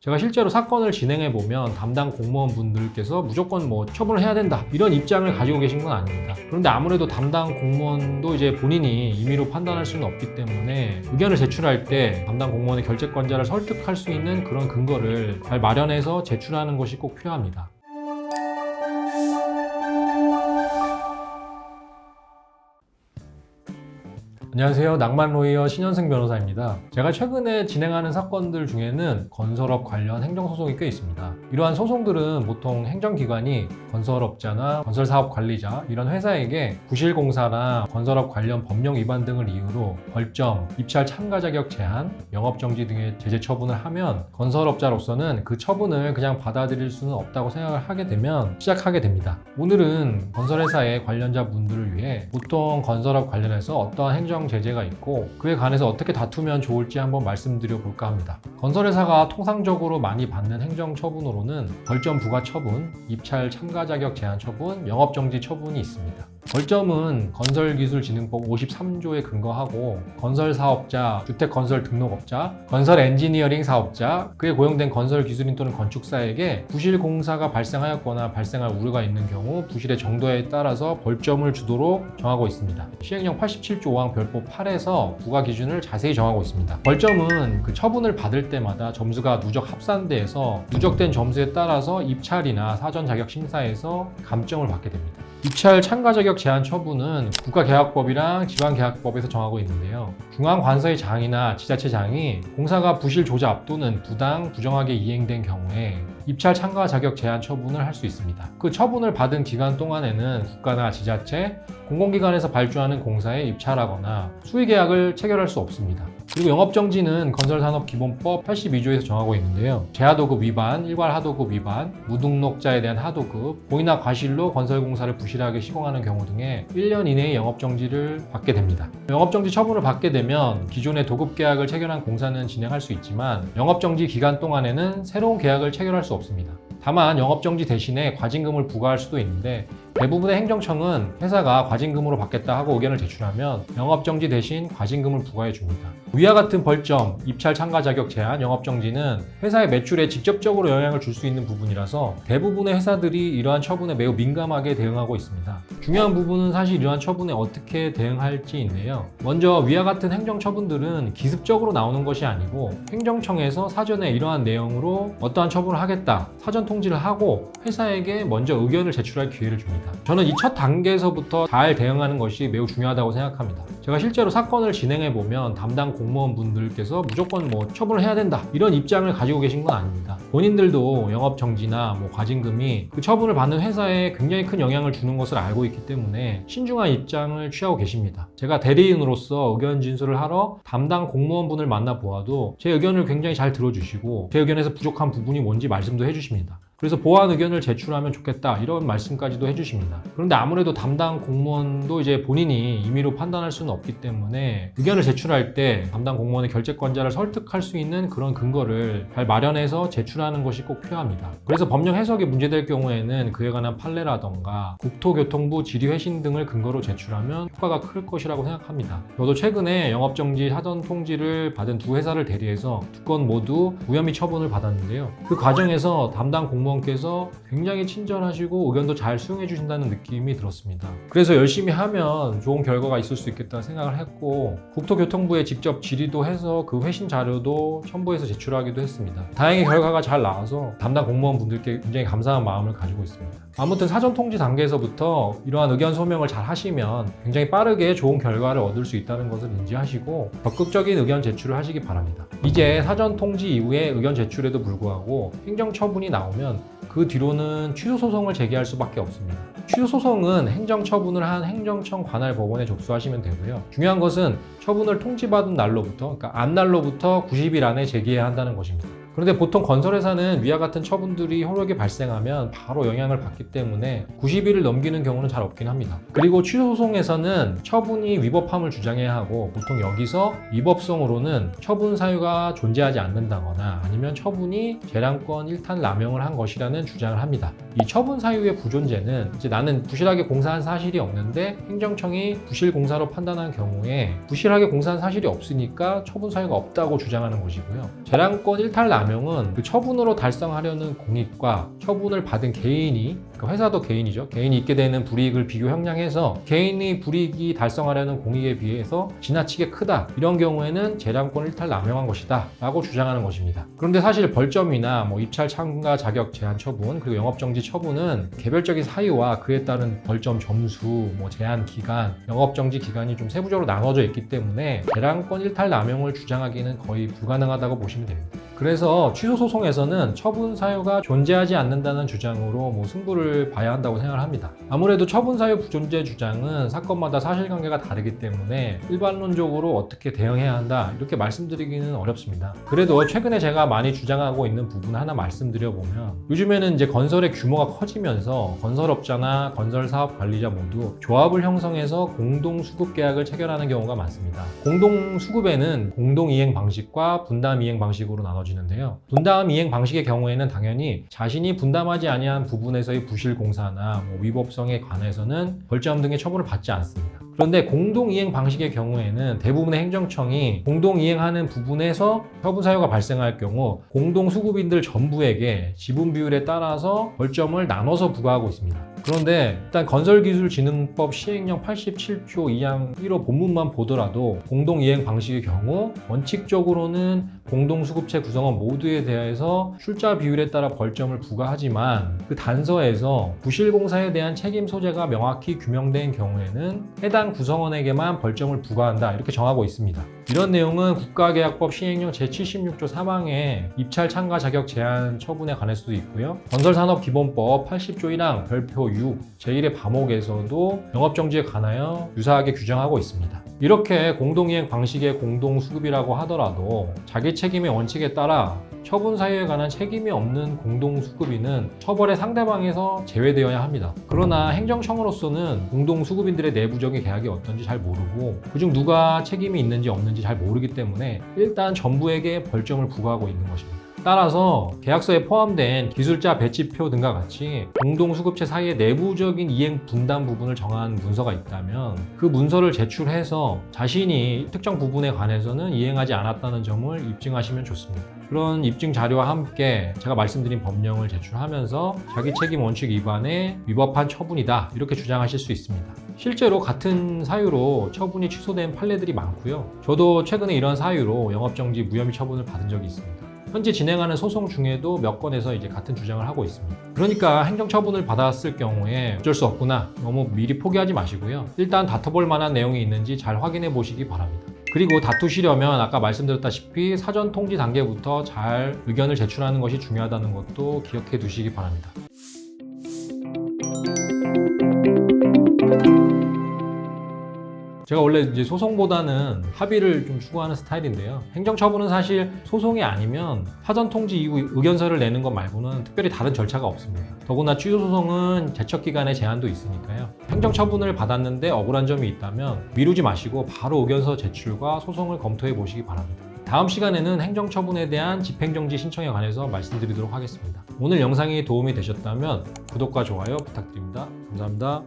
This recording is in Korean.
제가 실제로 사건을 진행해 보면 담당 공무원분들께서 무조건 처분을 해야 된다 이런 입장을 가지고 계신 건 아닙니다. 그런데 아무래도 담당 공무원도 이제 본인이 임의로 판단할 수는 없기 때문에 의견을 제출할 때 담당 공무원의 결재권자를 설득할 수 있는 그런 근거를 잘 마련해서 제출하는 것이 꼭 필요합니다. 안녕하세요. 낭만로이어 신현승 변호사입니다. 제가 최근에 진행하는 사건들 중에는 건설업 관련 행정소송이 꽤 있습니다. 이러한 소송들은 보통 행정기관이 건설업자나 건설사업관리자 이런 회사에게 부실공사나 건설업 관련 법령 위반 등을 이유로 벌점, 입찰 참가 자격 제한, 영업정지 등의 제재 처분을 하면 건설업자로서는 그 처분을 그냥 받아들일 수는 없다고 생각을 하게 되면 시작하게 됩니다. 오늘은 건설회사의 관련자 분들을 위해 보통 건설업 관련해서 어떠한 행정 제재가 있고 그에 관해서 어떻게 다투면 좋을지 한번 말씀드려 볼까 합니다. 건설회사가 통상적으로 많이 받는 행정처분으로는 벌점 부과 처분, 입찰 참가 자격 제한 처분, 영업정지 처분이 있습니다. 벌점은 건설기술진흥법 53조에 근거하고 건설사업자, 주택건설등록업자, 건설엔지니어링 사업자, 그에 고용된 건설기술인 또는 건축사에게 부실공사가 발생하였거나 발생할 우려가 있는 경우 부실의 정도에 따라서 벌점을 주도록 정하고 있습니다. 시행령 87조 5항 별법 8에서 부과 기준을 자세히 정하고 있습니다. 벌점은 그 처분을 받을 때마다 점수가 누적 합산돼서 누적된 점수에 따라서 입찰이나 사전 자격 심사에서 감점을 받게 됩니다. 입찰 참가 자격 제한 처분은 국가계약법이랑 지방계약법에서 정하고 있는데요. 중앙관서의 장이나 지자체장이 공사가 부실 조작 또는 부당, 부정하게 이행된 경우에 입찰 참가 자격 제한 처분을 할 수 있습니다. 그 처분을 받은 기간 동안에는 국가나 지자체, 공공기관에서 발주하는 공사에 입찰하거나 수의계약을 체결할 수 없습니다. 그리고 영업정지는 건설산업기본법 82조에서 정하고 있는데요. 재하도급 위반, 일괄하도급 위반, 무등록자에 대한 하도급, 고의나 과실로 건설공사를 부실하게 시공하는 경우 등에 1년 이내의 영업정지를 받게 됩니다. 영업정지 처분을 받게 되면 기존의 도급계약을 체결한 공사는 진행할 수 있지만 영업정지 기간 동안에는 새로운 계약을 체결할 수 없습니다. 다만 영업정지 대신에 과징금을 부과할 수도 있는데 대부분의 행정청은 회사가 과징금으로 받겠다 하고 의견을 제출하면 영업정지 대신 과징금을 부과해 줍니다. 위와 같은 벌점, 입찰 참가 자격 제한, 영업정지는 회사의 매출에 직접적으로 영향을 줄 수 있는 부분이라서 대부분의 회사들이 이러한 처분에 매우 민감하게 대응하고 있습니다. 중요한 부분은 사실 이러한 처분에 어떻게 대응할지인데요. 먼저 위와 같은 행정처분들은 기습적으로 나오는 것이 아니고 행정청에서 사전에 이러한 내용으로 어떠한 처분을 하겠다 사전 통지를 하고 회사에게 먼저 의견을 제출할 기회를 줍니다. 저는 이 첫 단계에서부터 잘 대응하는 것이 매우 중요하다고 생각합니다. 제가 실제로 사건을 진행해 보면 담당 공무원분들께서 무조건 처분을 해야 된다 이런 입장을 가지고 계신 건 아닙니다. 본인들도 영업정지나 과징금이 그 처분을 받는 회사에 굉장히 큰 영향을 주는 것을 알고 있기 때문에 신중한 입장을 취하고 계십니다. 제가 대리인으로서 의견 진술을 하러 담당 공무원분을 만나 보아도 제 의견을 굉장히 잘 들어주시고 제 의견에서 부족한 부분이 뭔지 말씀도 해주십니다. 그래서 보완 의견을 제출하면 좋겠다 이런 말씀까지도 해주십니다. 그런데 아무래도 담당 공무원도 이제 본인이 임의로 판단할 수는 없기 때문에 의견을 제출할 때 담당 공무원의 결재권자를 설득할 수 있는 그런 근거를 잘 마련해서 제출하는 것이 꼭 필요합니다. 그래서 법령 해석이 문제될 경우에는 그에 관한 판례라던가 국토교통부 질의회신 등을 근거로 제출하면 효과가 클 것이라고 생각합니다. 저도 최근에 영업정지 사전 통지를 받은 두 회사를 대리해서 두 건 모두 무혐의 처분을 받았는데요. 그 과정에서 담당 공무원께서 굉장히 친절하시고 의견도 잘 수용해 주신다는 느낌이 들었습니다. 그래서 열심히 하면 좋은 결과가 있을 수 있겠다 생각을 했고 국토교통부에 직접 질의도 해서 그 회신 자료도 첨부해서 제출하기도 했습니다. 다행히 결과가 잘 나와서 담당 공무원분들께 굉장히 감사한 마음을 가지고 있습니다. 아무튼 사전 통지 단계에서부터 이러한 의견 소명을 잘 하시면 굉장히 빠르게 좋은 결과를 얻을 수 있다는 것을 인지하시고 적극적인 의견 제출을 하시기 바랍니다. 이제 사전 통지 이후에 의견 제출에도 불구하고 행정처분이 나오면 그 뒤로는 취소소송을 제기할 수밖에 없습니다. 취소소송은 행정처분을 한 행정청 관할 법원에 접수하시면 되고요. 중요한 것은 처분을 통지받은 날로부터, 그러니까 안날로부터 90일 안에 제기해야 한다는 것입니다. 그런데 보통 건설회사는 위와 같은 처분들이 효력이 발생하면 바로 영향을 받기 때문에 90일을 넘기는 경우는 잘 없긴 합니다. 그리고 취소소송에서는 처분이 위법함을 주장해야 하고 보통 여기서 위법성으로는 처분 사유가 존재하지 않는다거나 아니면 처분이 재량권 일탈 남용을 한 것이라는 주장을 합니다. 이 처분 사유의 부존재는 이제 나는 부실하게 공사한 사실이 없는데 행정청이 부실 공사로 판단한 경우에 부실하게 공사한 사실이 없으니까 처분 사유가 없다고 주장하는 것이고요. 재량권 일탈 남용 남용은 그 처분으로 달성하려는 공익과 처분을 받은 개인이, 그러니까 회사도 개인이죠. 개인이 있게 되는 불이익을 비교 형량해서 개인이 불이익이 달성하려는 공익에 비해서 지나치게 크다. 이런 경우에는 재량권 일탈 남용한 것이다 라고 주장하는 것입니다. 그런데 사실 벌점이나 입찰 참가 자격 제한 처분, 그리고 영업정지 처분은 개별적인 사유와 그에 따른 벌점 점수, 제한 기간, 영업정지 기간이 좀 세부적으로 나눠져 있기 때문에 재량권 일탈 남용을 주장하기는 거의 불가능하다고 보시면 됩니다. 그래서 취소 소송에서는 처분 사유가 존재하지 않는다는 주장으로 승부를 봐야 한다고 생각을 합니다. 아무래도 처분 사유 부존재 주장은 사건마다 사실관계가 다르기 때문에 일반론적으로 어떻게 대응해야 한다 이렇게 말씀드리기는 어렵습니다. 그래도 최근에 제가 많이 주장하고 있는 부분 하나 말씀드려보면, 요즘에는 이제 건설의 규모가 커지면서 건설업자나 건설사업 관리자 모두 조합을 형성해서 공동수급 계약을 체결하는 경우가 많습니다. 공동수급에는 공동이행 방식과 분담이행 방식으로 나눠지는데요. 분담이행 방식의 경우에는 당연히 자신이 분담하지 아니한 부분에서의 부실공사나 위법성에 관해서는 벌점 등의 처분을 받지 않습니다. 그런데 공동이행 방식의 경우에는 대부분의 행정청이 공동이행하는 부분에서 처분 사유가 발생할 경우 공동수급인들 전부에게 지분 비율에 따라서 벌점을 나눠서 부과하고 있습니다. 그런데 일단 건설기술진흥법 시행령 87조 2항 1호 본문만 보더라도 공동이행 방식의 경우 원칙적으로는 공동수급체 구성원 모두에 대해서 출자 비율에 따라 벌점을 부과하지만 그 단서에서 부실공사에 대한 책임 소재가 명확히 규명된 경우에는 해당 구성원에게만 벌점을 부과한다 이렇게 정하고 있습니다. 이런 내용은 국가계약법 시행령 제76조 3항의 입찰 참가 자격 제한 처분에 관할 수도 있고요. 건설산업기본법 80조 1항 별표 6 제1의 과목에서도 영업정지에 관하여 유사하게 규정하고 있습니다. 이렇게 공동이행 방식의 공동수급이라고 하더라도 자기 책임의 원칙에 따라 처분 사유에 관한 책임이 없는 공동수급인은 처벌의 상대방에서 제외되어야 합니다. 그러나 행정청으로서는 공동수급인들의 내부적인 계약이 어떤지 잘 모르고 그중 누가 책임이 있는지 없는지 잘 모르기 때문에 일단 전부에게 벌점을 부과하고 있는 것입니다. 따라서 계약서에 포함된 기술자 배치표 등과 같이 공동수급체 사이의 내부적인 이행 분담 부분을 정한 문서가 있다면 그 문서를 제출해서 자신이 특정 부분에 관해서는 이행하지 않았다는 점을 입증하시면 좋습니다. 그런 입증 자료와 함께 제가 말씀드린 법령을 제출하면서 자기 책임 원칙 위반에 위법한 처분이다 이렇게 주장하실 수 있습니다. 실제로 같은 사유로 처분이 취소된 판례들이 많고요. 저도 최근에 이런 사유로 영업정지 무혐의 처분을 받은 적이 있습니다. 현재 진행하는 소송 중에도 몇 건에서 이제 같은 주장을 하고 있습니다. 그러니까 행정처분을 받았을 경우에 어쩔 수 없구나 너무 미리 포기하지 마시고요. 일단 다퉈볼 만한 내용이 있는지 잘 확인해 보시기 바랍니다. 그리고 다투시려면 아까 말씀드렸다시피 사전 통지 단계부터 잘 의견을 제출하는 것이 중요하다는 것도 기억해 두시기 바랍니다. 제가 원래 이제 소송보다는 합의를 좀 추구하는 스타일인데요. 행정처분은 사실 소송이 아니면 사전 통지 이후 의견서를 내는 것 말고는 특별히 다른 절차가 없습니다. 더구나 취소 소송은 제척 기간에 제한도 있으니까요. 행정처분을 받았는데 억울한 점이 있다면 미루지 마시고 바로 의견서 제출과 소송을 검토해 보시기 바랍니다. 다음 시간에는 행정처분에 대한 집행정지 신청에 관해서 말씀드리도록 하겠습니다. 오늘 영상이 도움이 되셨다면 구독과 좋아요 부탁드립니다. 감사합니다.